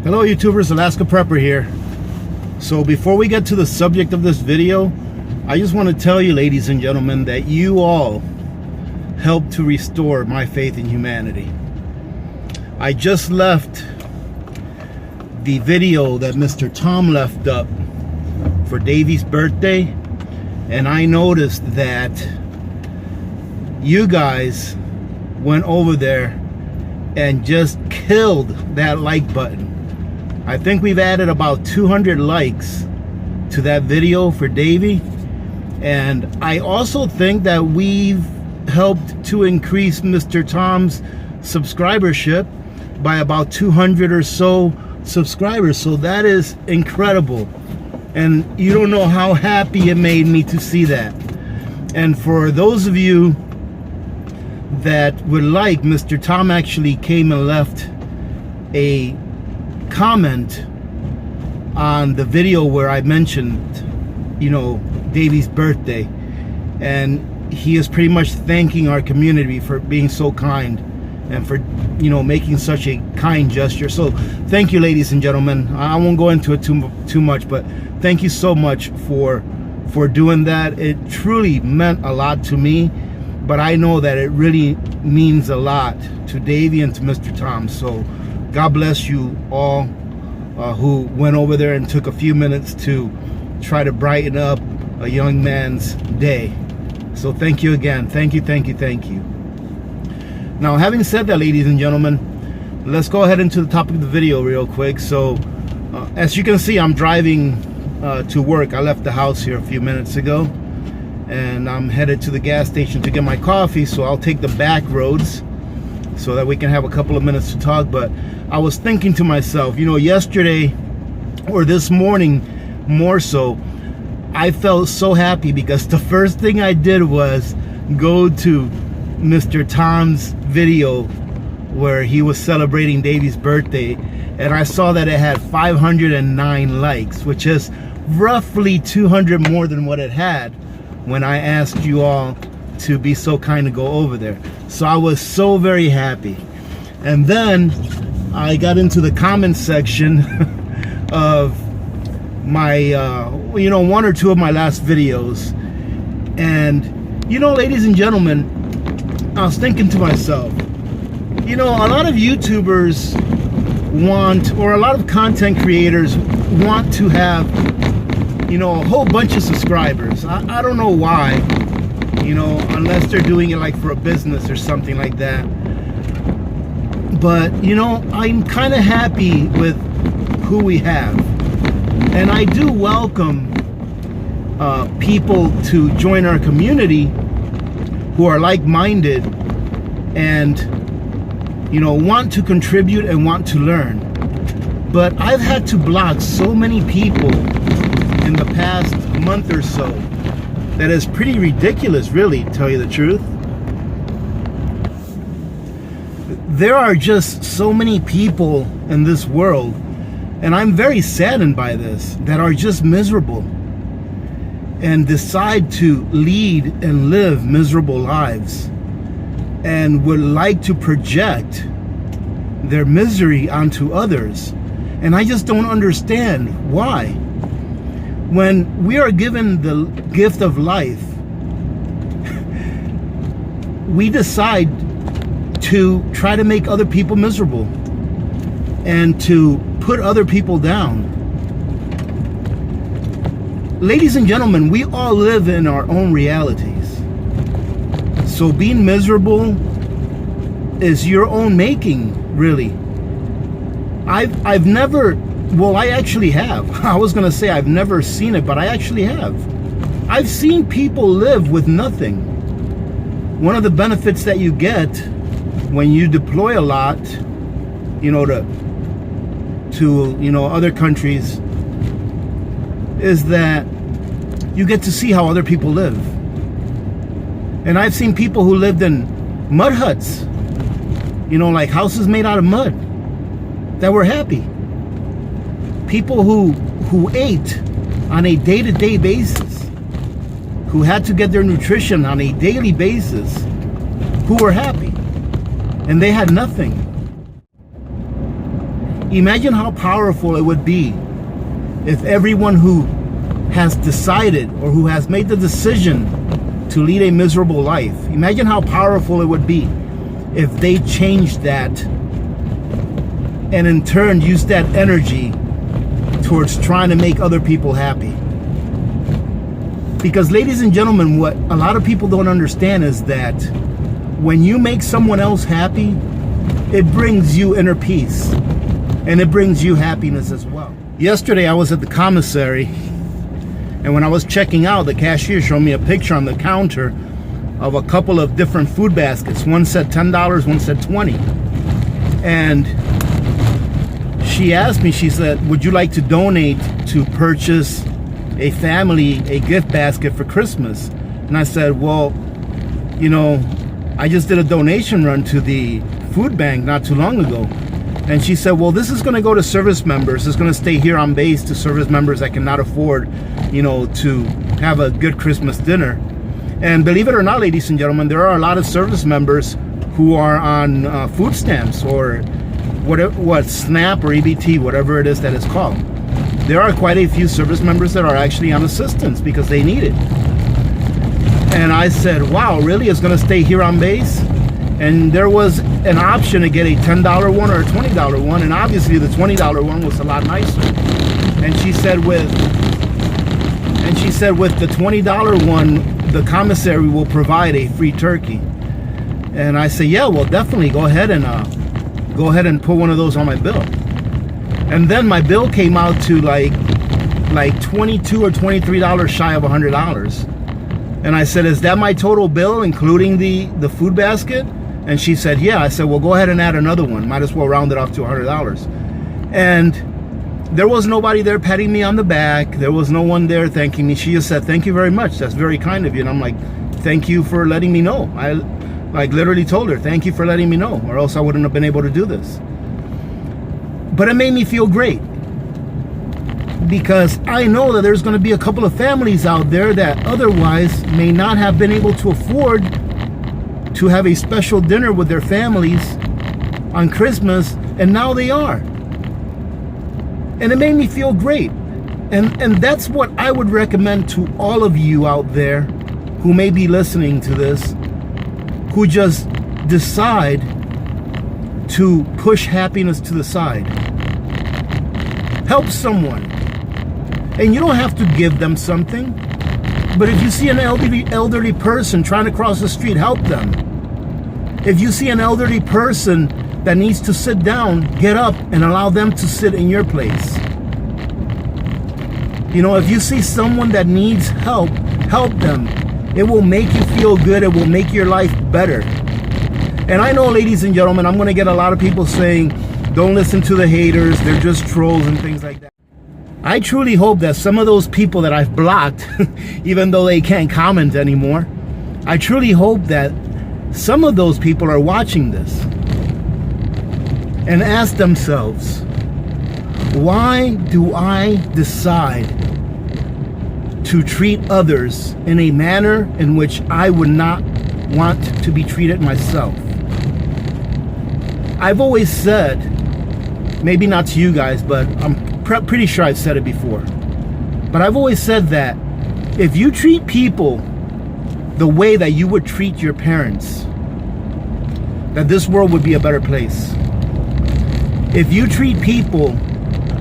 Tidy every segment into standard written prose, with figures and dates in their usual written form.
Hello YouTubers, Alaska Prepper here. So before we get to the subject of this video, I just want to tell you, ladies and gentlemen, that you all helped to restore my faith in humanity. I just left the video that Mr. Tom left up for Davy's birthday, and I noticed that you guys went over there and just killed that like button. I think we've added about 200 likes to that video for Davy, and I also think that we've helped to increase Mr. Tom's subscribership by about 200 or so subscribers. So that is incredible, and you don't know how happy it made me to see that. And for those of you that would like, Mr. Tom actually came and left a comment on the video where I mentioned, you know, Davy's birthday, and he is pretty much thanking our community for being so kind and for, you know, making such a kind gesture. So thank you, ladies and gentlemen. I won't go into it too much, but thank you so much for doing that. It truly meant a lot to me, but I know that it really means a lot to Davy and to Mr. Tom. So God bless you all who went over there and took a few minutes to try to brighten up a young man's day. So thank you again. Thank you, thank you, thank you. Now, having said that, ladies and gentlemen, let's go ahead into the topic of the video real quick. So as you can see, I'm driving to work. I left the house here a few minutes ago, and I'm headed to the gas station to get my coffee. So I'll take the back roads so that we can have a couple of minutes to talk. But I was thinking to myself, you know, yesterday, or this morning more so, I felt so happy because the first thing I did was go to Mr. Tom's video where he was celebrating Davy's birthday, and I saw that it had 509 likes, which is roughly 200 more than what it had when I asked you all to be so kind to go over there. So I was so very happy. And then I got into the comment section of my you know, one or two of my last videos, and you know, ladies and gentlemen, I was thinking to myself, you know, a lot of YouTubers want, or a lot of content creators want to have, you know, a whole bunch of subscribers. I don't know why, you know, unless they're doing it like for a business or something like that. But, you know, I'm kind of happy with who we have. And I do welcome people to join our community who are like-minded and, you know, want to contribute and want to learn. But I've had to block so many people in the past month or so that is pretty ridiculous, really, to tell you the truth. There are just so many people in this world, and I'm very saddened by this, that are just miserable and decide to lead and live miserable lives and would like to project their misery onto others. And I just don't understand why. When we are given the gift of life, we decide to try to make other people miserable and to put other people down. Ladies and gentlemen, we all live in our own realities. So being miserable is your own making, really. I've never, well, I actually have. I was gonna say I've never seen it, but I actually have. I've seen people live with nothing. One of the benefits that you get when you deploy a lot, you know, to you know, other countries, is that you get to see how other people live. And I've seen people who lived in mud huts, you know, like houses made out of mud, that were happy. People who ate on a day-to-day basis, who had to get their nutrition on a daily basis, who were happy, and they had nothing. Imagine how powerful it would be if everyone who has decided or who has made the decision to lead a miserable life, imagine how powerful it would be if they changed that and in turn used that energy towards trying to make other people happy. Because, ladies and gentlemen, what a lot of people don't understand is that when you make someone else happy, it brings you inner peace and it brings you happiness as well. Yesterday I was at the commissary, and when I was checking out, the cashier showed me a picture on the counter of a couple of different food baskets. One said $10, one said $20. And she asked me, she said, would you like to donate to purchase a family a gift basket for Christmas? And I said, well, you know, I just did a donation run to the food bank not too long ago. And she said, well, this is going to go to service members. It's going to stay here on base to service members that cannot afford, you know, to have a good Christmas dinner. And believe it or not, ladies and gentlemen, there are a lot of service members who are on food stamps or what SNAP or EBT, whatever it is that it's called. There are quite a few service members that are actually on assistance because they need it. And I said, wow, really? It's going to stay here on base? And there was an option to get a $10 one or a $20 one, and obviously the $20 one was a lot nicer. And she said with the $20 one, the commissary will provide a free turkey. And I say, yeah, well, definitely go ahead and put one of those on my bill. And then my bill came out to like $22 or $23 shy of $100. And I said, is that my total bill, including the food basket? And she said, yeah. I said, well, go ahead and add another one. Might as well round it off to $100. And there was nobody there patting me on the back. There was no one there thanking me. She just said, thank you very much. That's very kind of you. And I'm like, thank you for letting me know. I like literally told her, thank you for letting me know, or else I wouldn't have been able to do this. But it made me feel great, because I know that there's going to be a couple of families out there that otherwise may not have been able to afford to have a special dinner with their families on Christmas, and now they are. And it made me feel great. And that's what I would recommend to all of you out there who may be listening to this, who just decide to push happiness to the side. Help someone. And you don't have to give them something, but if you see an elderly person trying to cross the street, help them. If you see an elderly person that needs to sit down, get up and allow them to sit in your place. You know, if you see someone that needs help, help them. It will make you feel good. It will make your life better. And I know, ladies and gentlemen, I'm going to get a lot of people saying, don't listen to the haters, they're just trolls and things like that. I truly hope that some of those people that I've blocked, even though they can't comment anymore, I truly hope that some of those people are watching this and ask themselves, why do I decide to treat others in a manner in which I would not want to be treated myself? I've always said, maybe not to you guys, but I'm pretty sure I've said it before, but I've always said that if you treat people the way that you would treat your parents, that this world would be a better place. If you treat people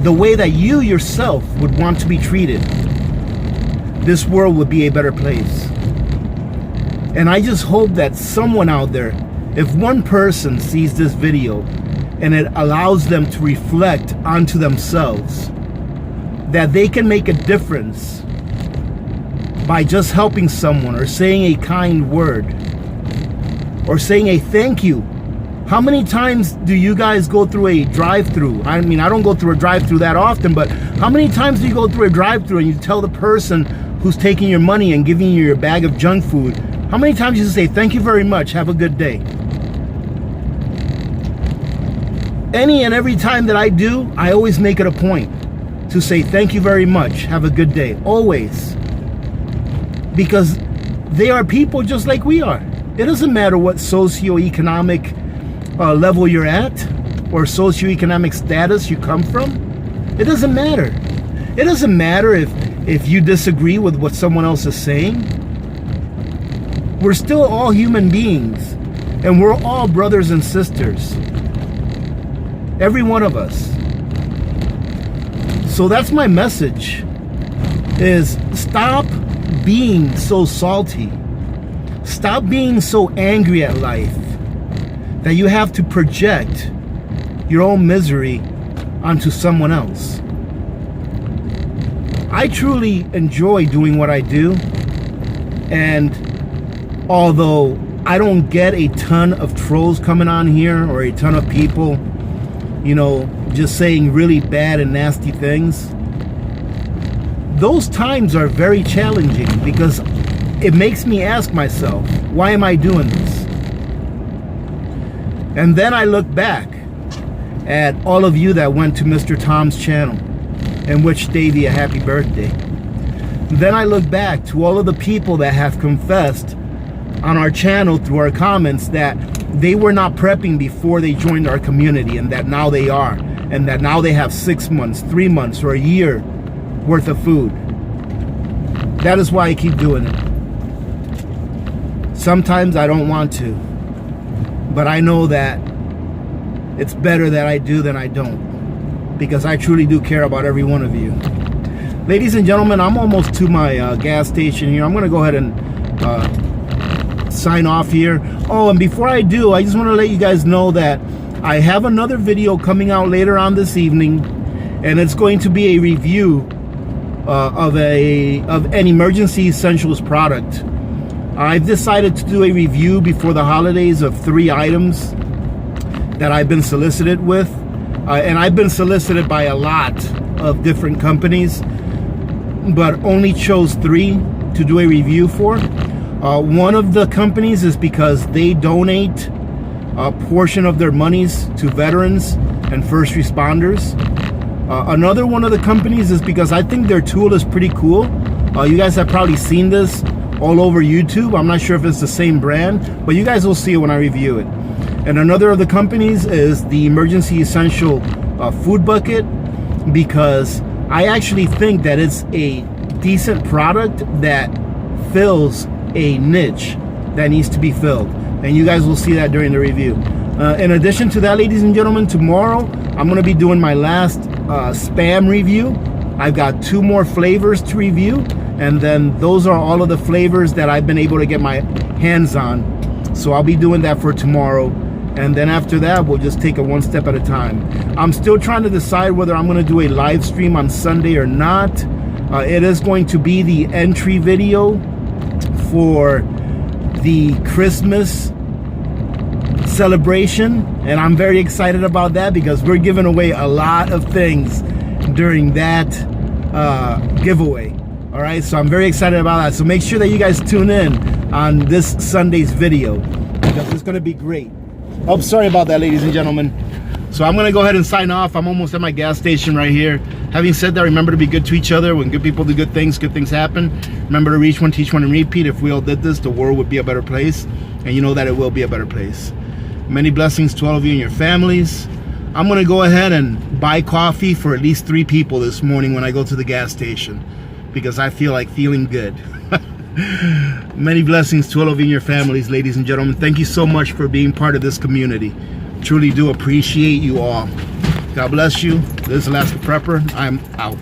the way that you yourself would want to be treated, this world would be a better place. And I just hope that someone out there, if one person sees this video and it allows them to reflect onto themselves, that they can make a difference by just helping someone or saying a kind word or saying a thank you. How many times do you guys go through a drive-through? I mean, I don't go through a drive-through that often, but how many times do you go through a drive-through and you tell the person who's taking your money and giving you your bag of junk food, how many times do you say, thank you very much, have a good day? Any and every time that I do, I always make it a point to say thank you very much, have a good day, always. Because they are people just like we are. It doesn't matter what socioeconomic level you're at. or socioeconomic status you come from. It doesn't matter. It doesn't matter if you disagree with what someone else is saying. We're still all human beings, and we're all brothers and sisters. Every one of us. So that's my message, is stop being so salty. Stop being so angry at life that you have to project your own misery onto someone else. I truly enjoy doing what I do, and although I don't get a ton of trolls coming on here or a ton of people, you know, just saying really bad and nasty things, those times are very challenging because it makes me ask myself, why am I doing this? And then I look back at all of you that went to Mr. Tom's channel and wished Davey a happy birthday. Then I look back to all of the people that have confessed on our channel through our comments that they were not prepping before they joined our community, and that now they are, and that now they have 6 months, 3 months, or a year worth of food. That is why I keep doing it. Sometimes I don't want to, but I know that it's better that I do than I don't, because I truly do care about every one of you. Ladies and gentlemen, I'm almost to my gas station here. I'm going to go ahead and sign off here. Oh, and before I do, I just want to let you guys know that I have another video coming out later on this evening, and it's going to be a review of an emergency essentials product. I've decided to do a review before the holidays of 3 items that I've been solicited with, and I've been solicited by a lot of different companies, but only chose 3 to do a review for. One of the companies is because they donate a portion of their monies to veterans and first responders. Another one of the companies is because I think their tool is pretty cool. You guys have probably seen this all over YouTube. I'm not sure if it's the same brand, but you guys will see it when I review it. And another of the companies is the Emergency Essential Food Bucket, because I actually think that it's a decent product that fills a niche that needs to be filled, and you guys will see that during the review. In addition to that, ladies and gentlemen, tomorrow I'm going to be doing my last Spam review. I've got 2 more flavors to review, and then those are all of the flavors that I've been able to get my hands on. So I'll be doing that for tomorrow, and then after that we'll just take it one step at a time. I'm still trying to decide whether I'm going to do a live stream on Sunday or not. It is going to be the entry video for the Christmas celebration, and I'm very excited about that because we're giving away a lot of things during that giveaway. All right, so I'm very excited about that. So make sure that you guys tune in on this Sunday's video because it's going to be great. Oh, sorry about that, ladies and gentlemen. So I'm going to go ahead and sign off. I'm almost at my gas station right here. Having said that, remember to be good to each other. When good people do good things happen. Remember to reach one, teach one, and repeat. If we all did this, the world would be a better place. And you know that it will be a better place. Many blessings to all of you and your families. I'm going to go ahead and buy coffee for at least 3 people this morning when I go to the gas station, because I feel like feeling good. Many blessings to all of you and your families, ladies and gentlemen. Thank you so much for being part of this community. Truly do appreciate you all. God bless you. This is Alaska Prepper. I'm out.